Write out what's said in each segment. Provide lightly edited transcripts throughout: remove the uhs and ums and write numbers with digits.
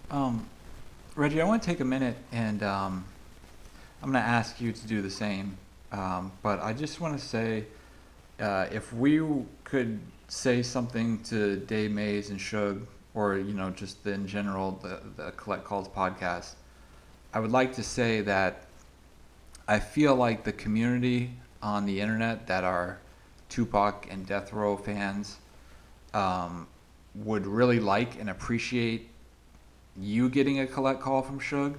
Um, Reggie, I want to take a minute and I'm going to ask you to do the same. But I just want to say, if we could say something to Dave Mays and Suge, or just in general the Collect Calls podcast, I would like to say that I feel like the community on the internet that are Tupac and Death Row fans um, would really like and appreciate you getting a collect call from Suge.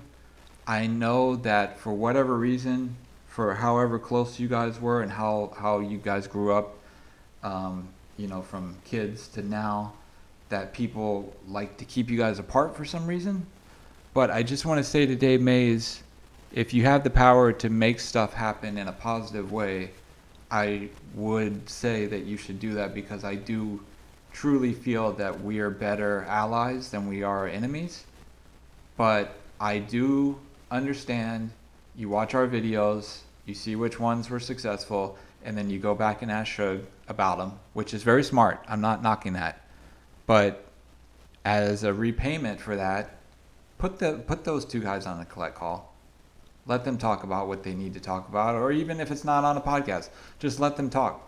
I know that for whatever reason, for however close you guys were and how you guys grew up, from kids to now, that people like to keep you guys apart for some reason. But I just want to say to Dave Mays, if you have the power to make stuff happen in a positive way, I would say that you should do that because I do truly feel that we are better allies than we are enemies. But I do understand you watch our videos, you see which ones were successful, and then you go back and ask Suge about them, which is very smart. I'm not knocking that. But as a repayment for that, put those two guys on a collect call. Let them talk about what they need to talk about, or even if it's not on a podcast, just let them talk.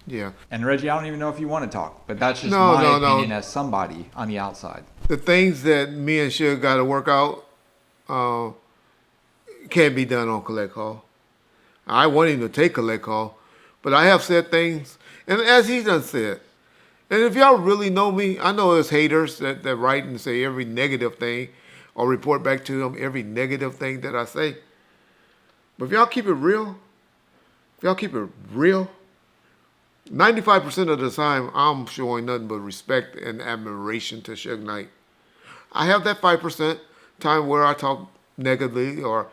Yeah. And Reggie, I don't even know if you want to talk, but that's just No, my no, opinion no. as somebody on the outside. The things that me and Suge got to work out uh, can't be done on collect call. I want him to take collect call, but I have said things, and as he done said, and if y'all really know me, I know there's haters that write and say every negative thing, or report back to them every negative thing that I say. But if y'all keep it real, 95% of the time I'm showing nothing but respect and admiration to Suge Knight. I have that 5% time where I talk negatively or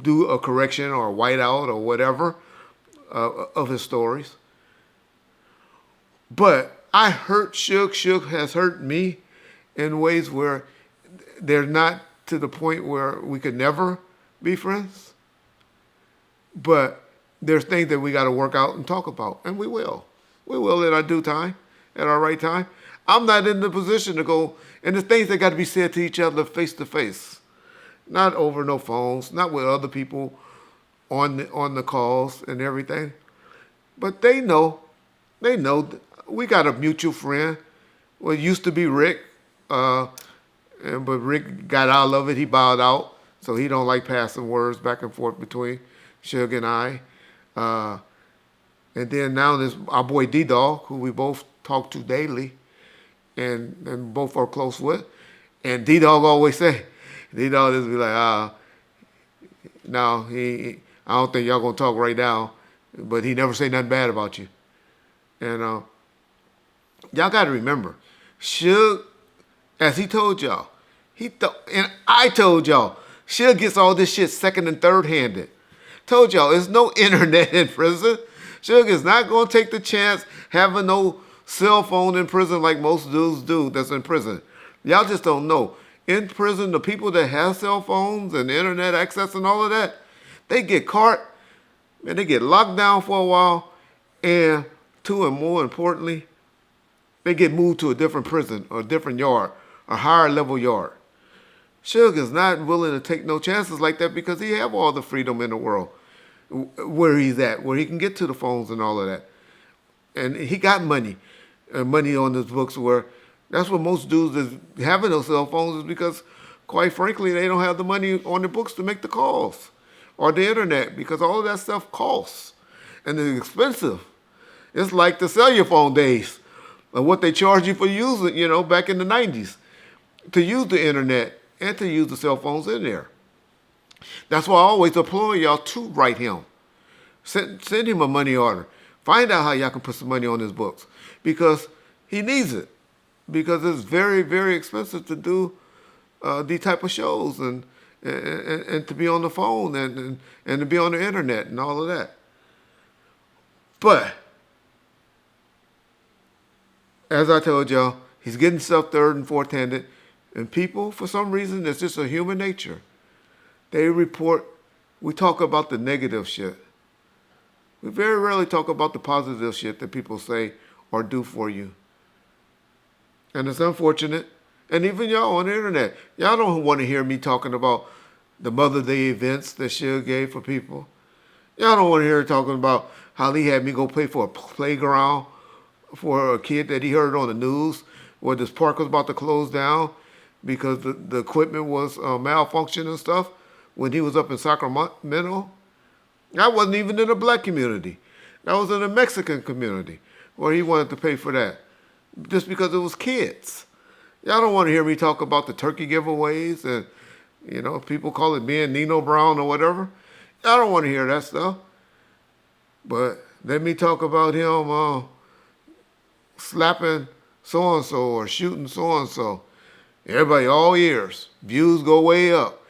do a correction or white out or whatever of his stories. But I hurt Suge. Suge has hurt me in ways where they're not to the point where we could never be friends. But there's things that we got to work out and talk about, and we will. We will at our due time, at our right time. I'm not in the position to go, and there's things that got to be said to each other face to face, not over no phones, not with other people on the calls and everything. But they know. We got a mutual friend. Well, it used to be Rick, but Rick got out of it. He bowed out, so he don't like passing words back and forth between Suge and I. Uh, and then now there's our boy D-Dog, who we both talk to daily and both are close with. And D-Dog always say, D-Dog just be like, no, I don't think y'all gonna talk right now. But he never say nothing bad about you. And y'all got to remember, Suge, as he told y'all, and I told y'all, Suge gets all this shit second and third handed. Told y'all, there's no internet in prison. Suge is not going to take the chance having no cell phone in prison like most dudes do that's in prison. Y'all just don't know. In prison, the people that have cell phones and internet access and all of that, they get caught and they get locked down for a while. And two, and more importantly, they get moved to a different prison or a different yard, a higher level yard. Suge is not willing to take no chances like that because he have all the freedom in the world where he's at, where he can get to the phones and all of that. And he got money, money on his books where that's what most dudes is having those cell phones is because, quite frankly, they don't have the money on the books to make the calls or the internet because all of that stuff costs and it's expensive. It's like the cellular phone days and what they charge you for using, back in the 90s to use the internet and to use the cell phones in there. That's why I always implore y'all to write him. Send him a money order. Find out how y'all can put some money on his books because he needs it. Because it's very, very expensive to do these type of shows and to be on the phone and to be on the internet and all of that. But as I told y'all, he's getting stuff third and fourth handed. And people, for some reason, it's just a human nature. We talk about the negative shit. We very rarely talk about the positive shit that people say or do for you. And it's unfortunate And even y'all on the internet, y'all don't want to hear me talking about the Mother's Day events that Suge gave for people. Y'all don't want to hear her talking about how he had me go pay for a playground for a kid that he heard on the news where this park was about to close down because the equipment was malfunctioning and stuff when he was up in Sacramento. I wasn't even in the black community. That was in the Mexican community where he wanted to pay for that just because it was kids. Y'all don't want to hear me talk about the turkey giveaways and, people call it being Nino Brown or whatever. Y'all don't want to hear that stuff. But let me talk about him slapping so-and-so or shooting so-and-so. Everybody, all ears. Views go way up.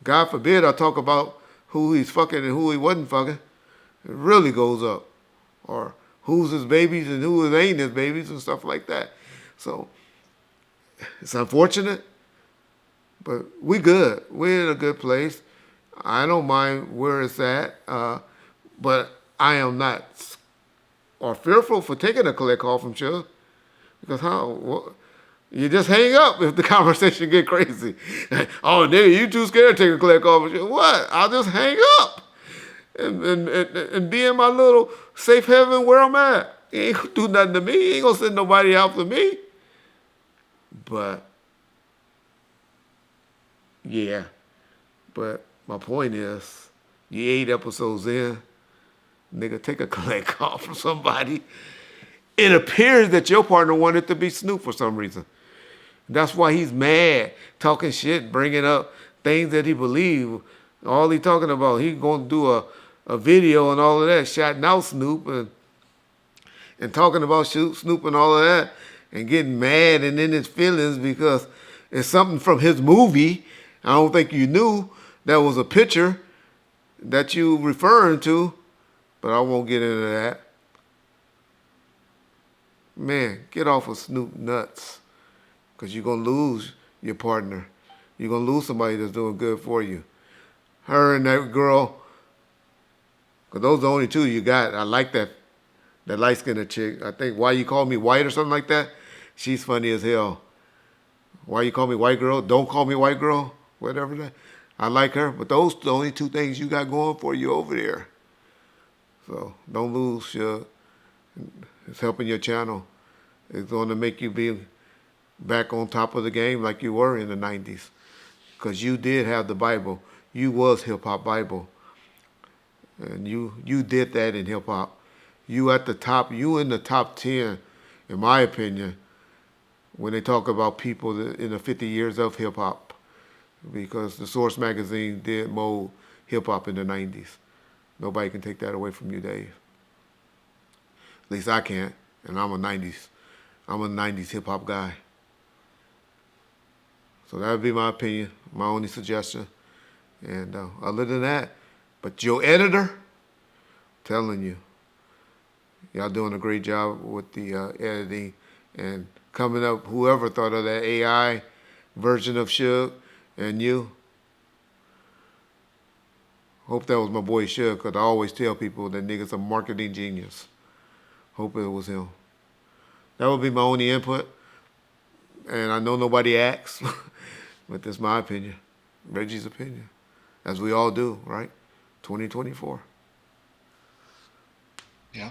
God forbid I talk about who he's fucking and who he wasn't fucking. It really goes up. Or who's his babies and who ain't his babies and stuff like that. So it's unfortunate, but we good. We're in a good place. I don't mind where it's at, but I am not or fearful for taking a collect call from Suge. Because you just hang up if the conversation get crazy. Oh, nigga, you too scared to take a collect call from Suge. What? I'll just hang up and be in my little safe haven where I'm at. He ain't gonna do nothing to me. He ain't gonna send nobody out for me. But, yeah. But my point is, you 8 episodes in, nigga, take a collect call from somebody. It appears that your partner wanted to be Snoop for some reason. That's why he's mad, talking shit, bringing up things that he believed. All he talking about, he going to do a video and all of that, shouting out Snoop and talking about Snoop and all of that, and getting mad and in his feelings because it's something from his movie. I don't think you knew that was a picture that you referring to, but I won't get into that. Man, get off of Snoop nuts, because you're going to lose your partner. You're going to lose somebody that's doing good for you. Her and that girl, because those are the only two you got. I like that light-skinned chick. I think Why You Call Me White or something like that. She's funny as hell. Why You Call Me White Girl? Don't Call Me White Girl? Whatever that. I like her, but those are the only two things you got going for you over there. So don't lose, Suge. It's helping your channel. It's going to make you be back on top of the game like you were in the 90s. Because you did have the Bible. You was hip-hop Bible. And you did that in hip-hop. You at the top. You in the top 10, in my opinion, when they talk about people in the 50 years of hip-hop. Because the Source magazine did mold hip-hop in the 90s. Nobody can take that away from you, Dave. At least I can't, and I'm a 90s hip-hop guy. So that would be my opinion, my only suggestion. And other than that, but your editor, telling you, y'all doing a great job with the editing and coming up, whoever thought of that AI version of Suge and you. Hope that was my boy Suge, because I always tell people that nigga's a marketing genius. Hope it was him. That would be my only input. And I know nobody asks, but that's my opinion. Reggie's opinion. As we all do, right? 2024. Yeah.